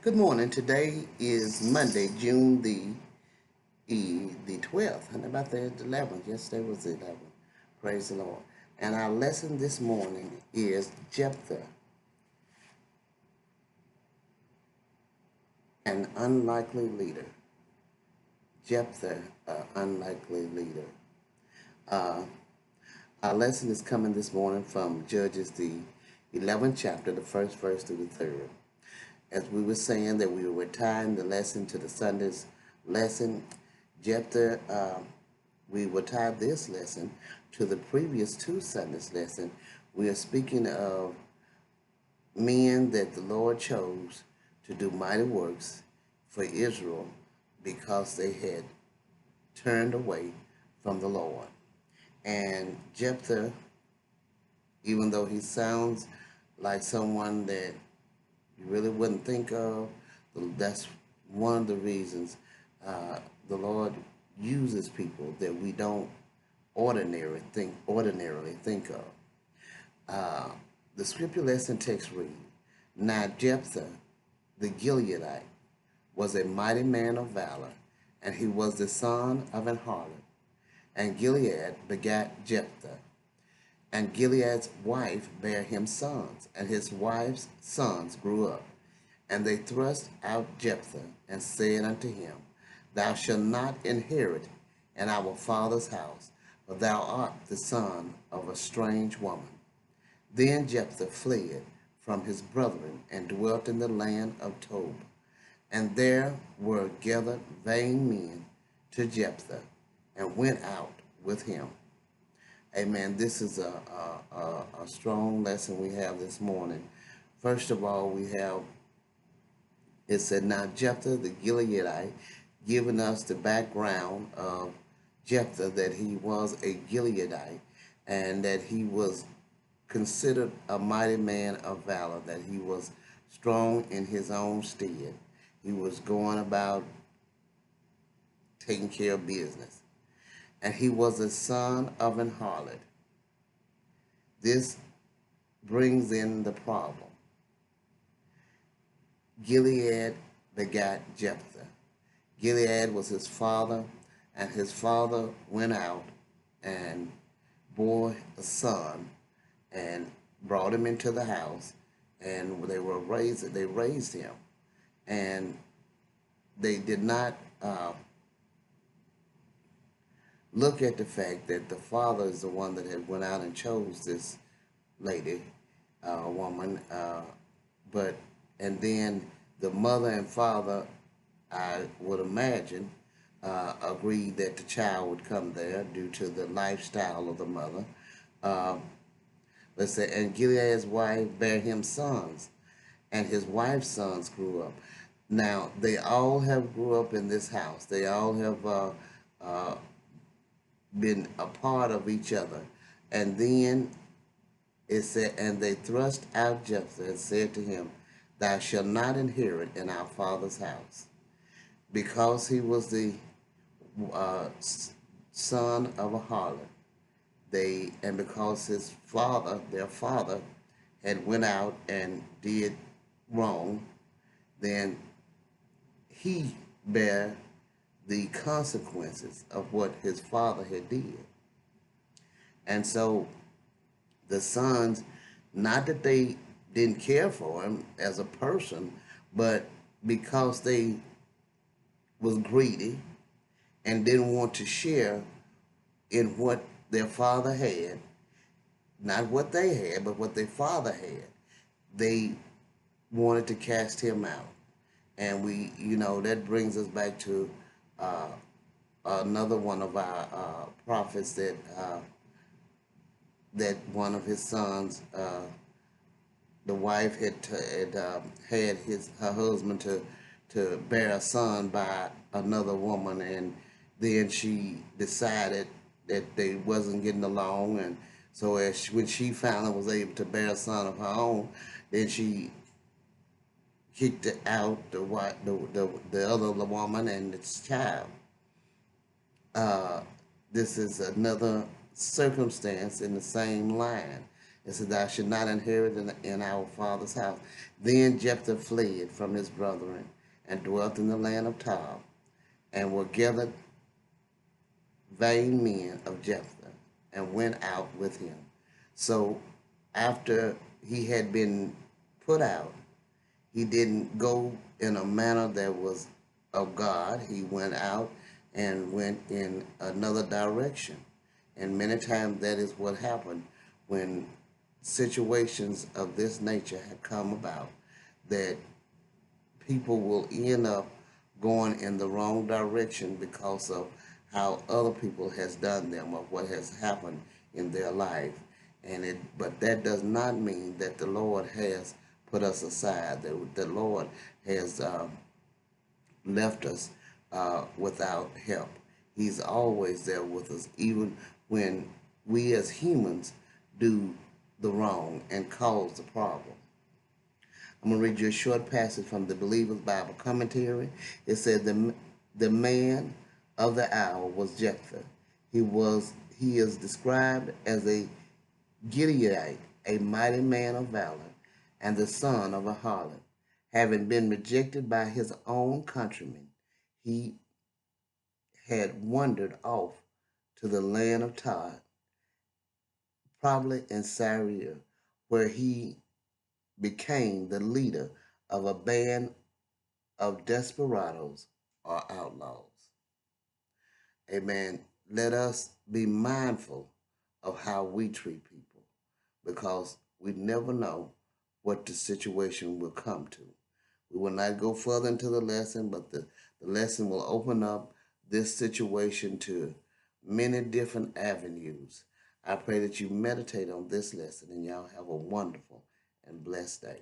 Good morning. Today is Monday, June the 12th. And about the 11th. Yesterday was the 11th. Praise the Lord. And our lesson this morning is Jephthah, an unlikely leader. Jephthah, an unlikely leader. Uh, our lesson is coming this morning from Judges, the 11th chapter, the first verse through the third. As we were saying that we were tying the lesson to the Sunday's lesson, Jephthah, we will tie this lesson to the previous two Sundays lesson. We are speaking of men that the Lord chose to do mighty works for Israel because they had turned away from the Lord. And Jephthah, even though he sounds like someone that you really wouldn't think of, that's one of the reasons the Lord uses people that we don't ordinarily think of. The scripture lesson text read, Now Jephthah the Gileadite was a mighty man of valor, and he was the son of an harlot. And Gilead begat Jephthah. And Gilead's wife bare him sons, and his wife's sons grew up. And they thrust out Jephthah, and said unto him, Thou shalt not inherit in our father's house, for thou art the son of a strange woman. Then Jephthah fled from his brethren, and dwelt in the land of Tob. And there were gathered vain men to Jephthah, and went out with him. Amen. This is a strong lesson we have this morning. First of all, it said, Now Jephthah the Gileadite, giving us the background of Jephthah, that he was a Gileadite, and that he was considered a mighty man of valor, that he was strong in his own stead. He was going about taking care of business. And he was a son of an harlot. This brings in the problem. Gilead begat Jephthah. Gilead was his father, and his father went out and bore a son and brought him into the house, and they raised him, and they did not look at the fact that the father is the one that had went out and chose this lady, woman, and then the mother and father, I would imagine, agreed that the child would come there due to the lifestyle of the mother. Let's say, and Gilead's wife bare him sons, and his wife's sons grew up. Now they all have grew up in this house. They all have been a part of each other. And then it said, and they thrust out Jephthah and said to him, Thou shalt not inherit in our father's house, because he was the son of a harlot. And because his father, their father, had went out and did wrong, then he bare the consequences of what his father had did. And so the sons, not that they didn't care for him as a person, but because they was greedy and didn't want to share in what their father had, not what they had, but what their father had, they wanted to cast him out. And that brings us back to another one of our prophets that one of his sons, the wife had her husband to bear a son by another woman, and then she decided that they wasn't getting along, and so when she finally was able to bear a son of her own, then she kicked out the other woman and its child. This is another circumstance in the same line. It said, thou should not inherit in our father's house. Then Jephthah fled from his brethren and dwelt in the land of Tob, and were gathered vain men of Jephthah, and went out with him. So after he had been put out, he didn't go in a manner that was of God. He went out and went in another direction. And many times that is what happened when situations of this nature have come about, that people will end up going in the wrong direction because of how other people has done them or what has happened in their life. But that does not mean that the Lord has put us aside, that the Lord has left us without help. He's always there with us, even when we as humans do the wrong and cause the problem. I'm going to read you a short passage from the Believer's Bible Commentary. It said, the man of the hour was Jephthah. He is described as a Gileadite, a mighty man of valor, and the son of a harlot. Having been rejected by his own countrymen, he had wandered off to the land of Tob, probably in Syria, where he became the leader of a band of desperados or outlaws. Amen. Let us be mindful of how we treat people, because we never know what the situation will come to. We will not go further into the lesson, but the lesson will open up this situation to many different avenues. I pray that you meditate on this lesson and y'all have a wonderful and blessed day.